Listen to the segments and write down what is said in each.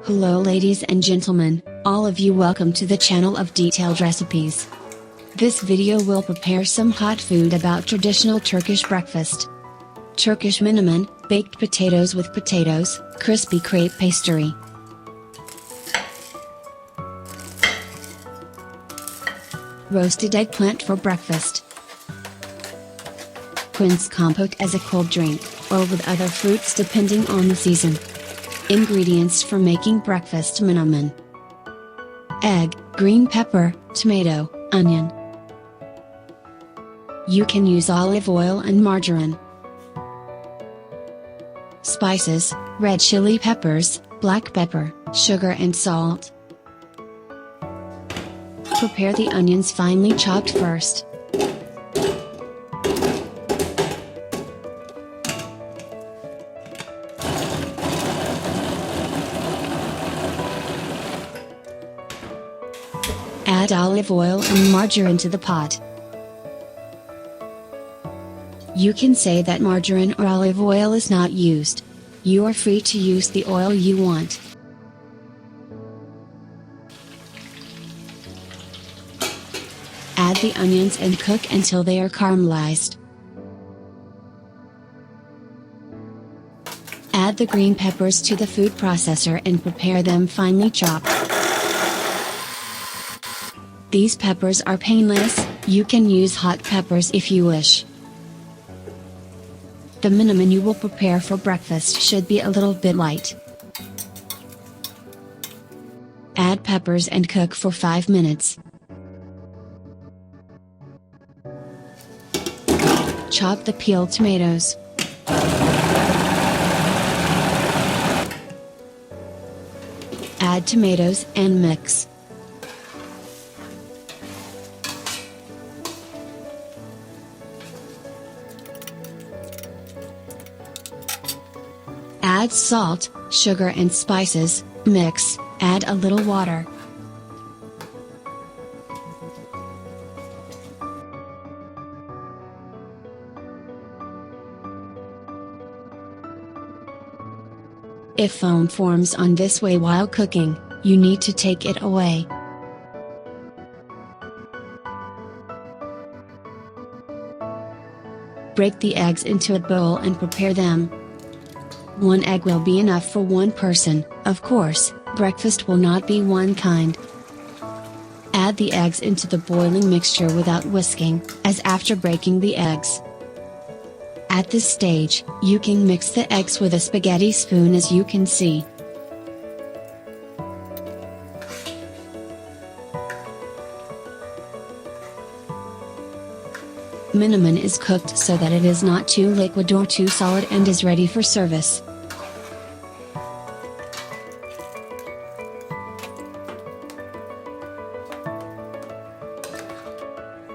Hello ladies and gentlemen, all of you, welcome to the channel of detailed recipes. This video will prepare some hot food about traditional Turkish breakfast. Turkish menemen, baked potatoes with potatoes, crispy crepe pastry. Roasted eggplant for breakfast. Quince compote as a cold drink, or with other fruits depending on the season. Ingredients for making breakfast menemen: egg, green pepper, tomato, onion. You can use olive oil and margarine. Spices: red chili peppers, black pepper, sugar and salt. Prepare the onions finely chopped first. Add olive oil and margarine to the pot. You can say that margarine or olive oil is not used. You are free to use the oil you want. Add the onions and cook until they are caramelized. Add the green peppers to the food processor and prepare them finely chopped. These peppers are painless, you can use hot peppers if you wish. The menemen you will prepare for breakfast should be a little bit light. Add peppers and cook for 5 minutes. Chop the peeled tomatoes. Add tomatoes and mix. Add salt, sugar and spices, mix, add a little water. If foam forms on this way while cooking, you need to take it away. Break the eggs into a bowl and prepare them. 1 egg will be enough for 1 person, of course, breakfast will not be one kind. Add the eggs into the boiling mixture without whisking, as after breaking the eggs. At this stage, you can mix the eggs with a spaghetti spoon as you can see. Menemen is cooked so that it is not too liquid or too solid and is ready for service.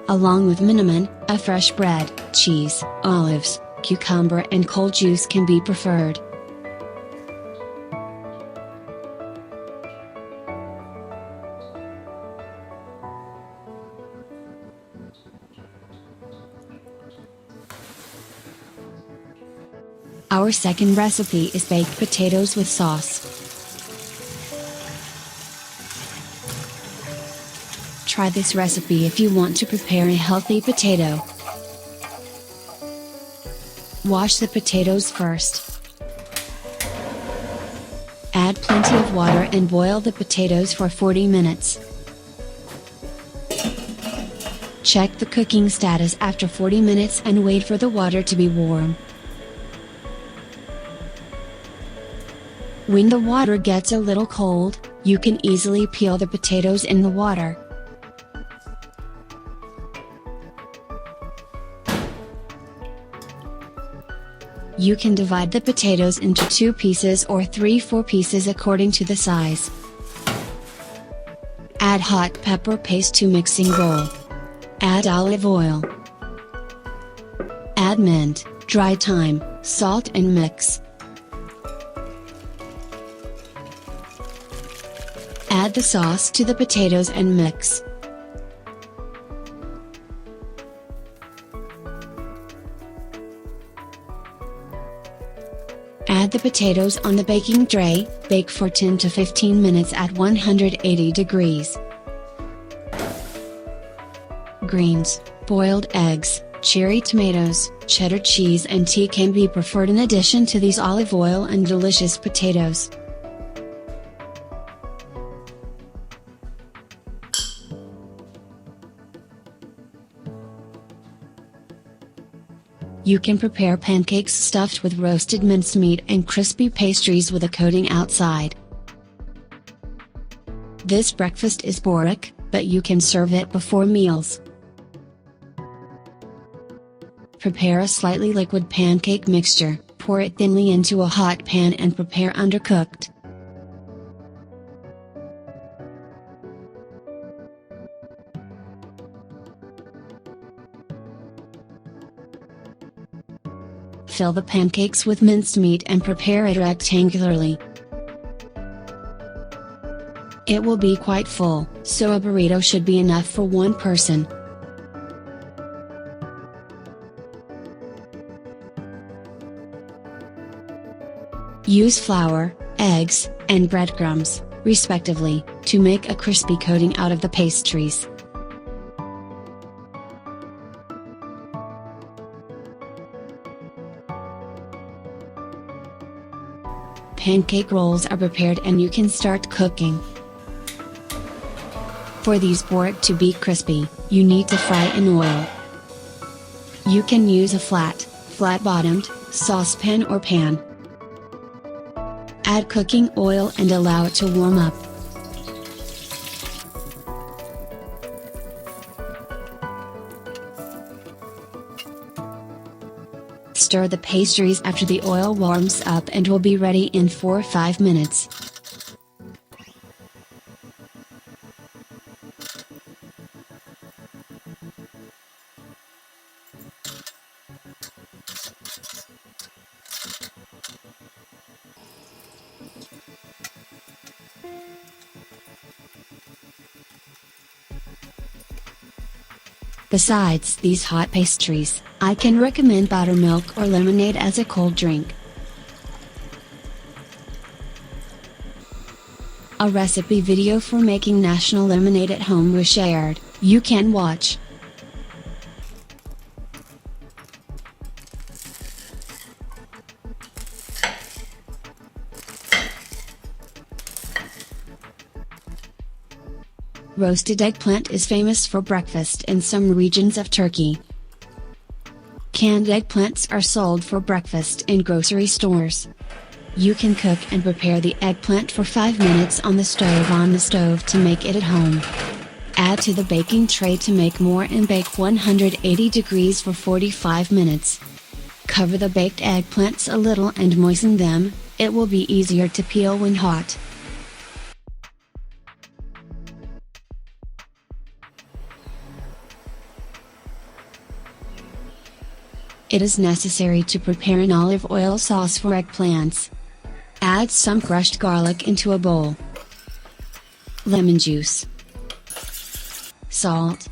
Along with menemen, a fresh bread, cheese, olives, cucumber and cold juice can be preferred. Our second recipe is baked potatoes with sauce. Try this recipe if you want to prepare a healthy potato. Wash the potatoes first. Add plenty of water and boil the potatoes for 40 minutes. Check the cooking status after 40 minutes and wait for the water to be warm. When the water gets a little cold, you can easily peel the potatoes in the water. You can divide the potatoes into 2 pieces or 3-4 pieces according to the size. Add hot pepper paste to mixing bowl. Add olive oil. Add mint, dry thyme, salt and mix. Add the sauce to the potatoes and mix. Add the potatoes on the baking tray, bake for 10 to 15 minutes at 180 degrees. Greens, boiled eggs, cherry tomatoes, cheddar cheese and tea can be preferred in addition to these olive oil and delicious potatoes. You can prepare pancakes stuffed with roasted mincemeat and crispy pastries with a coating outside. This breakfast is boric, but you can serve it before meals. Prepare a slightly liquid pancake mixture, pour it thinly into a hot pan and prepare undercooked. Fill the pancakes with minced meat and prepare it rectangularly. It will be quite full, so a burrito should be enough for one person. Use flour, eggs, and breadcrumbs, respectively, to make a crispy coating out of the pastries. Pancake rolls are prepared and you can start cooking. For these board to be crispy, you need to fry in oil. You can use a flat-bottomed, saucepan or pan. Add cooking oil and allow it to warm up. Stir the pastries after the oil warms up and will be ready in 4 or 5 minutes. Besides these hot pastries, I can recommend buttermilk or lemonade as a cold drink. A recipe video for making national lemonade at home was shared, you can watch. Roasted eggplant is famous for breakfast in some regions of Turkey. Canned eggplants are sold for breakfast in grocery stores. You can cook and prepare the eggplant for 5 minutes on the stove to make it at home. Add to the baking tray to make more and bake 180 degrees for 45 minutes. Cover the baked eggplants a little and moisten them, it will be easier to peel when hot. It is necessary to prepare an olive oil sauce for eggplants. Add some crushed garlic into a bowl. Lemon juice. Salt.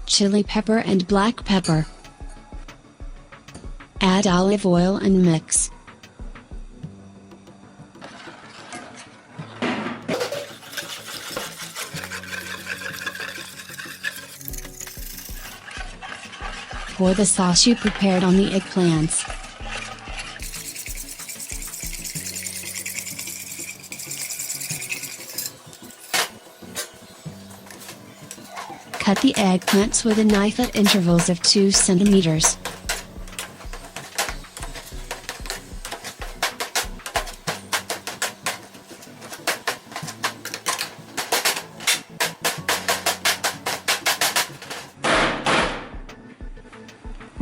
Chili pepper and black pepper. Add olive oil and mix. Pour the sauce you prepared on the eggplants. Cut the eggplants with a knife at intervals of 2 centimeters.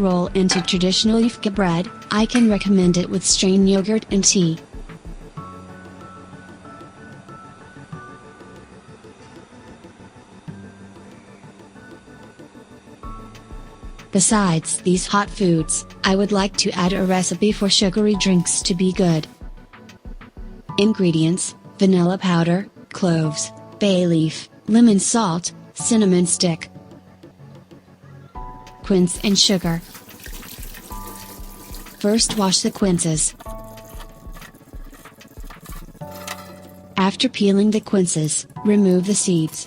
Roll into traditional yufka bread, I can recommend it with strained yogurt and tea. Besides these hot foods, I would like to add a recipe for sugary drinks to be good. Ingredients: vanilla powder, cloves, bay leaf, lemon salt, cinnamon stick, quince and sugar. First wash the quinces. After peeling the quinces, remove the seeds.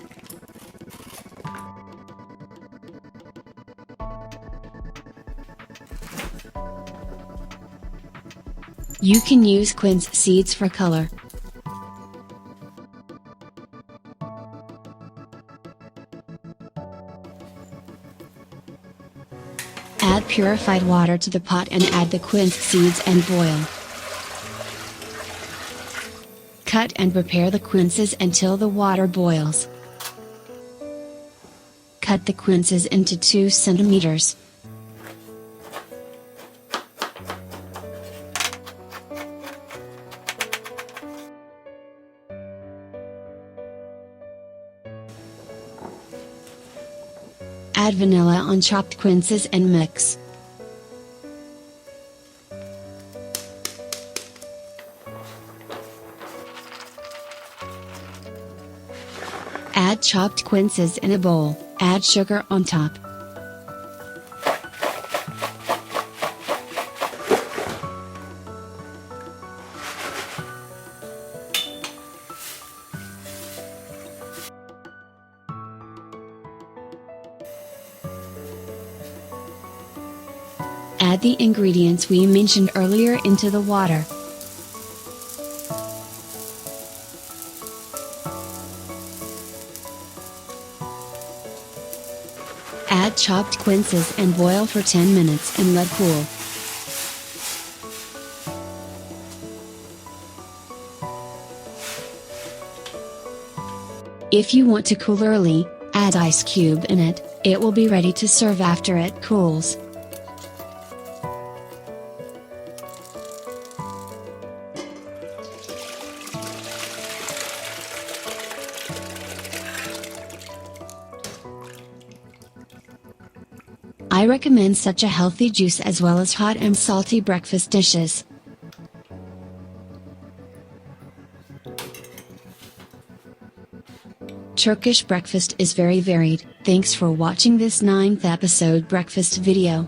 You can use quince seeds for color. Add purified water to the pot and add the quince seeds and boil. Cut and prepare the quinces until the water boils. Cut the quinces into 2 centimeters. Add vanilla on chopped quinces and mix. Add chopped quinces in a bowl, add sugar on top. Add the ingredients we mentioned earlier into the water. Add chopped quinces and boil for 10 minutes and let cool. If you want to cool early, add ice cube in it, it will be ready to serve after it cools. I recommend such a healthy juice as well as hot and salty breakfast dishes. Turkish breakfast is very varied. Thanks for watching this 9th episode breakfast video.